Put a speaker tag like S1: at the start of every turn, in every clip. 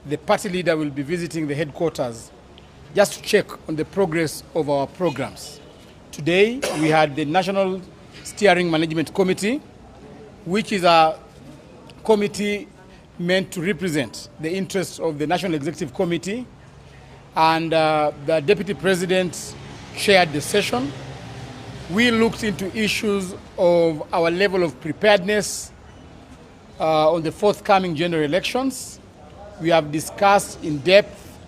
S1: the party leader will be visiting the headquarters just to check on the progress of our programs. Today, we had the National Steering Management Committee, which is a committee meant to represent the interests of the National Executive Committee, and the Deputy President chaired the session. We looked into issues of our level of preparedness on the forthcoming general elections. We have discussed in depth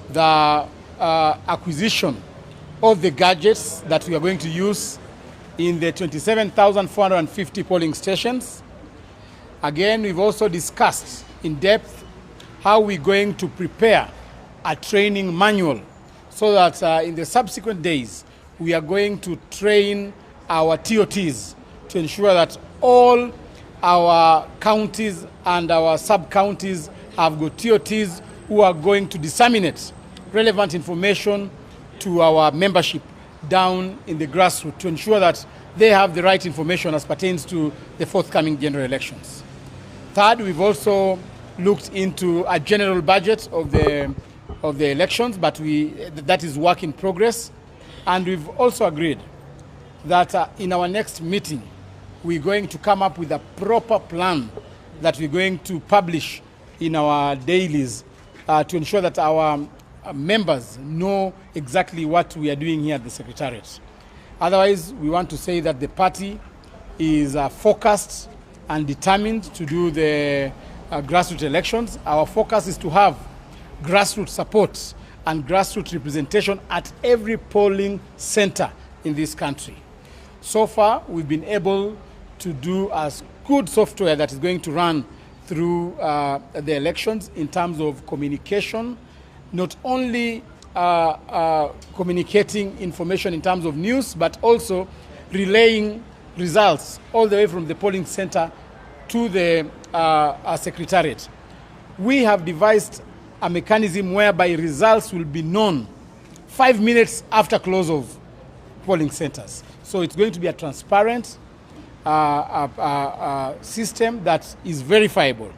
S1: the acquisition of the gadgets that we are going to use in the 27,450 polling stations. Again, we've also discussed in depth how we're going to prepare a training manual so that in the subsequent days, we are going to train our TOTs to ensure that all our counties and our sub-counties have got TOTs who are going to disseminate relevant information to our membership down in the grassroots to ensure that they have the right information as pertains to the forthcoming general elections. Third, we've also looked into a general budget of the elections, but that is work in progress. And we've also agreed that in our next meeting, we're going to come up with a proper plan that we're going to publish in our dailies to ensure that our members know exactly what we are doing here at the Secretariat. Otherwise, we want to say that the party is focused and determined to do the grassroots elections. Our focus is to have grassroots support and grassroots representation at every polling center in this country. So far, we've been able to do a good software that is going to run through the elections in terms of communication, not only communicating information in terms of news, but also relaying results all the way from the polling center to the Secretariat. We have devised a mechanism whereby results will be known 5 minutes after close of polling centers. So it's going to be a transparent system that is verifiable.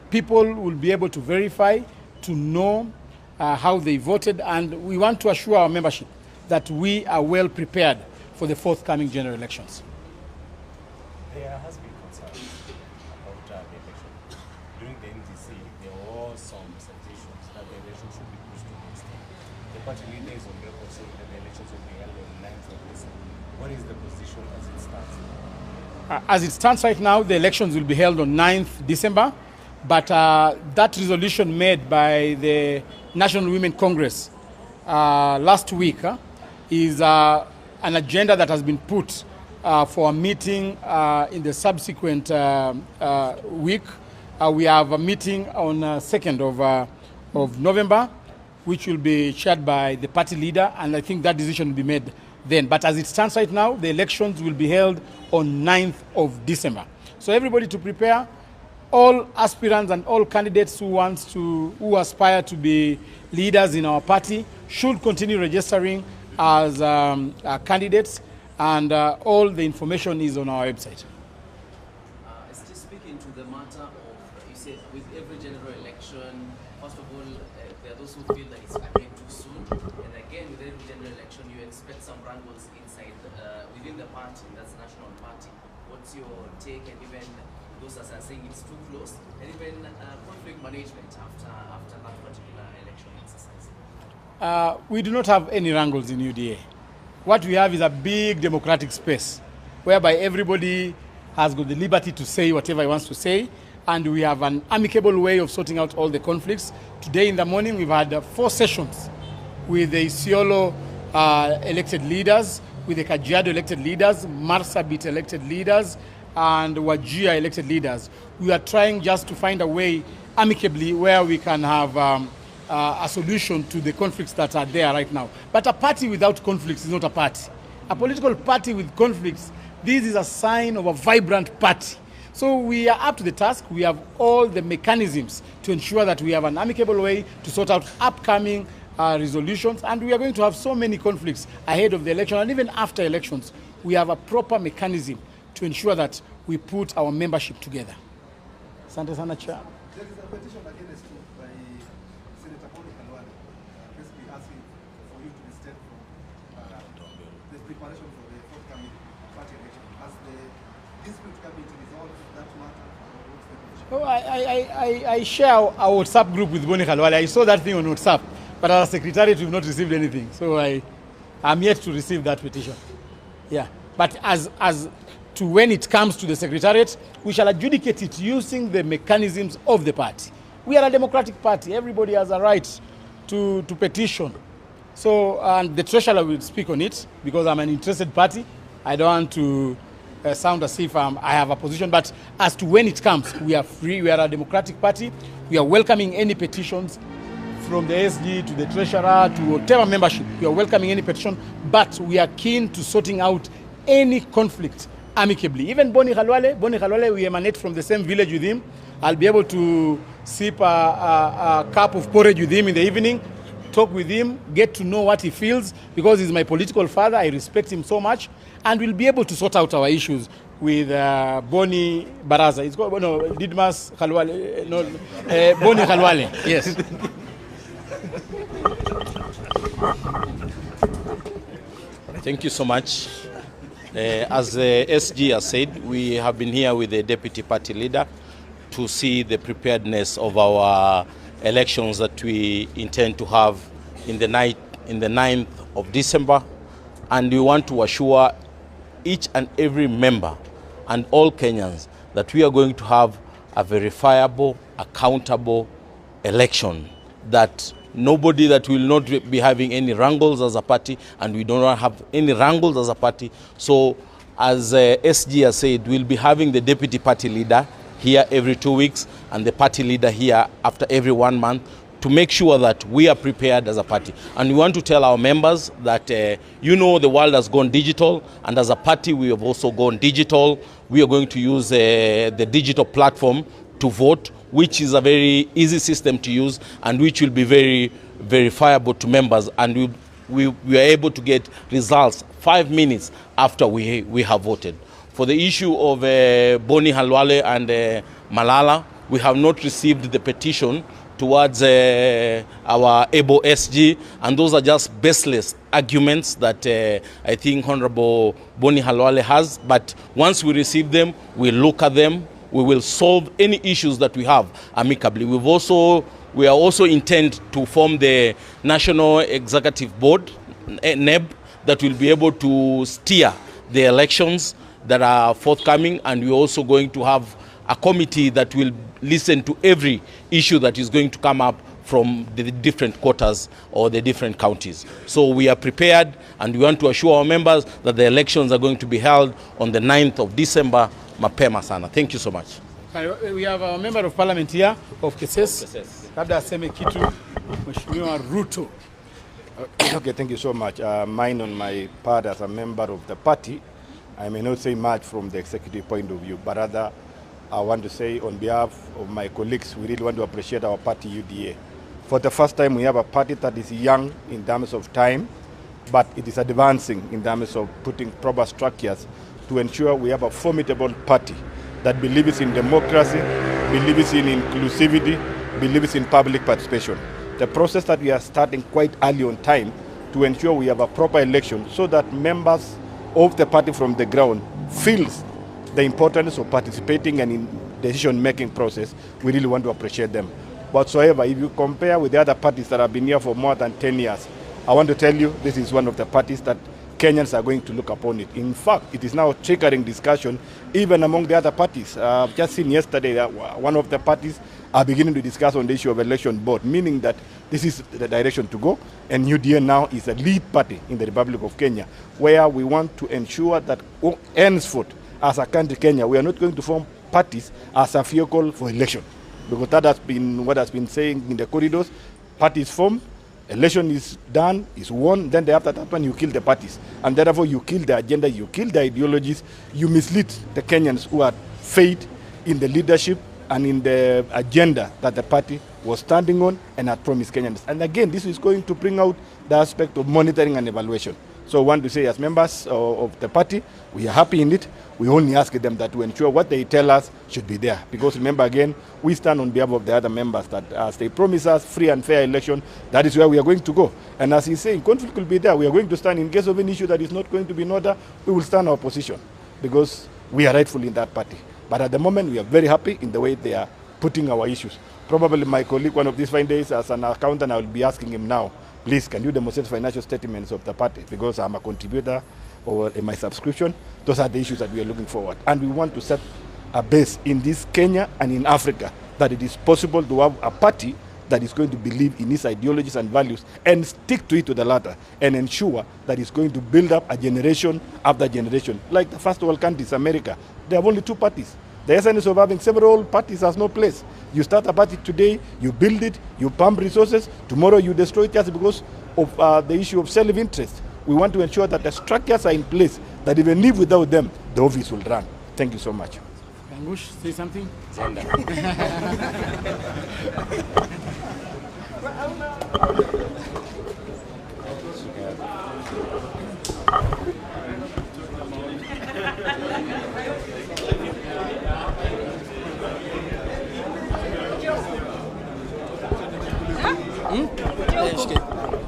S1: People will be able to verify, to know how they voted, and we want to assure our membership that we are well prepared for the forthcoming general elections.
S2: There has been concern about the election. During the NDC, there were some suggestions that the election should be pushed to next year. The party leader is on record saying that the elections will be held on 9th of December. What is the position as it stands?
S1: As it stands right now, the elections will be held on 9th December, but that resolution made by the National Women Congress last week is an agenda that has been put for a meeting in the subsequent week. We have a meeting on 2nd of November, which will be chaired by the party leader, and I think that decision will be made then. But as it stands right now, the elections will be held on 9th of December. So everybody to prepare. All aspirants and all candidates who aspire to be leaders in our party should continue registering as candidates, and all the information is on our website.
S3: Still speaking to the matter of, you said, with every general election, first of all, there are those who feel that it's happening too soon, and again, with every general election, you expect some wrangles inside within the party, that's the National Party. What's your take, and even those that are saying it's too close, and even conflict management after that particular election exercise?
S1: We do not have any wrangles in UDA. What we have is a big democratic space whereby everybody has got the liberty to say whatever he wants to say, and we have an amicable way of sorting out all the conflicts. Today in the morning, we've had 4 sessions with the Isiolo elected leaders, with the Kajiado elected leaders, Marsabit elected leaders, and Wajir elected leaders. We are trying just to find a way amicably where we can have a solution to the conflicts that are there right now. But a party without conflicts is not a party. A political party with conflicts, this is a sign of a vibrant party. So we are up to the task. We have all the mechanisms to ensure that we have an amicable way to sort out upcoming resolutions, and we are going to have so many conflicts ahead of the election and even after elections. We have a proper mechanism to ensure that we put our membership together. Asante sana Chair.
S4: There is a petition against you by
S1: I share our WhatsApp group with Boni Khalwale. I saw that thing on WhatsApp, but as a secretariat, we've not received anything. So I'm yet to receive that petition. Yeah, but as to when it comes to the secretariat, we shall adjudicate it using the mechanisms of the party. We are a democratic party. Everybody has a right to petition. So, and the treasurer will speak on it because I'm an interested party. I don't want to sound as if I have a position, but as to when it comes, we are free. We are a democratic party. We are welcoming any petitions from the SG to the treasurer to whatever membership. We are welcoming any petition, but we are keen to sorting out any conflict amicably. Even Boni Khalwale, we emanate from the same village with him. I'll be able to sip a cup of porridge with him in the evening, talk with him, get to know what he feels, because he's my political father. I respect him so much, and we'll be able to sort out our issues with Boni Barasa. It's called Didmus Khalwale. Boni Khalwale. Yes.
S4: Thank you so much. As the SG has said, we have been here with the deputy party leader to see the preparedness of our elections that we intend to have in the 9th of December, and we want to assure each and every member and all Kenyans that we are going to have a verifiable, accountable election, that nobody that will not be having any wrangles as a party, and we do not have any wrangles as a party. So as SG has said, we'll be having the deputy party leader here every 2 weeks and the party leader here after every 1 month to make sure that we are prepared as a party. And we want to tell our members that, the world has gone digital, and as a party we have also gone digital. We are going to use the digital platform to vote, which is a very easy system to use and which will be very verifiable to members, and we are able to get results 5 minutes after we have voted. For the issue of Boni Khalwale and Malala, we have not received the petition towards our able SG, and those are just baseless arguments that I think Honorable Boni Khalwale has. But once we receive them, we look at them, we will solve any issues that we have amicably. We are also intent to form the National Executive Board, NEB, that will be able to steer the elections that are forthcoming, and we're also going to have a committee that will listen to every issue that is going to come up from the different quarters or the different counties. So we are prepared, and we want to assure our members that the elections are going to be held on the 9th of December, mapema sana. Thank you so much.
S1: We have a member of parliament here of Keses. Labda aseme kitu Mheshimiwa Ruto.
S5: Okay, thank you so much. Mine on my part as a member of the party, I may not say much from the executive point of view, but rather I want to say on behalf of my colleagues, we really want to appreciate our party UDA. For the first time, we have a party that is young in terms of time, but it is advancing in terms of putting proper structures to ensure we have a formidable party that believes in democracy, believes in inclusivity, believes in public participation. The process that we are starting quite early on time to ensure we have a proper election so that members of the party from the ground feels the importance of participating and in decision-making process. We really want to appreciate them. Whatsoever, if you compare with the other parties that have been here for more than 10 years, I want to tell you this is one of the parties that Kenyans are going to look upon it. In fact, it is now triggering discussion even among the other parties. I've just seen yesterday that one of the parties are beginning to discuss on the issue of election board, meaning that this is the direction to go. And UDA now is a lead party in the Republic of Kenya, where we want to ensure that henceforth, as a country, Kenya, we are not going to form parties as a vehicle for election. Because that has been what has been saying in the corridors. Parties form, election is done, is won, then after that one you kill the parties. And therefore you kill the agenda, you kill the ideologies, you mislead the Kenyans who are faith in the leadership and in the agenda that the party was standing on and had promised Kenyans. And again, this is going to bring out the aspect of monitoring and evaluation. So I want to say, as members of the party, we are happy in it. We only ask them that to ensure what they tell us should be there. Because remember, again, we stand on behalf of the other members that as they promise us free and fair election, that is where we are going to go. And as he's saying, conflict will be there. We are going to stand in case of any issue that is not going to be in order. We will stand our position because we are rightful in that party. But at the moment, we are very happy in the way they are putting our issues. Probably my colleague, one of these fine days, as an accountant, I will be asking him now, please, can you demonstrate financial statements of the party? Because I'm a contributor or in my subscription. Those are the issues that we are looking forward. And we want to set a base in this Kenya and in Africa that it is possible to have a party that is going to believe in its ideologies and values and stick to it to the latter and ensure that it's going to build up a generation after generation. Like the first world countries, America, they have only 2 parties. The essence of having several parties has no place. You start a party today, you build it, you pump resources, tomorrow you destroy it just because of the issue of self-interest. We want to ensure that the structures are in place, that even live without them, the office will run. Thank you so much.
S1: Kangush, say something?
S6: Huh?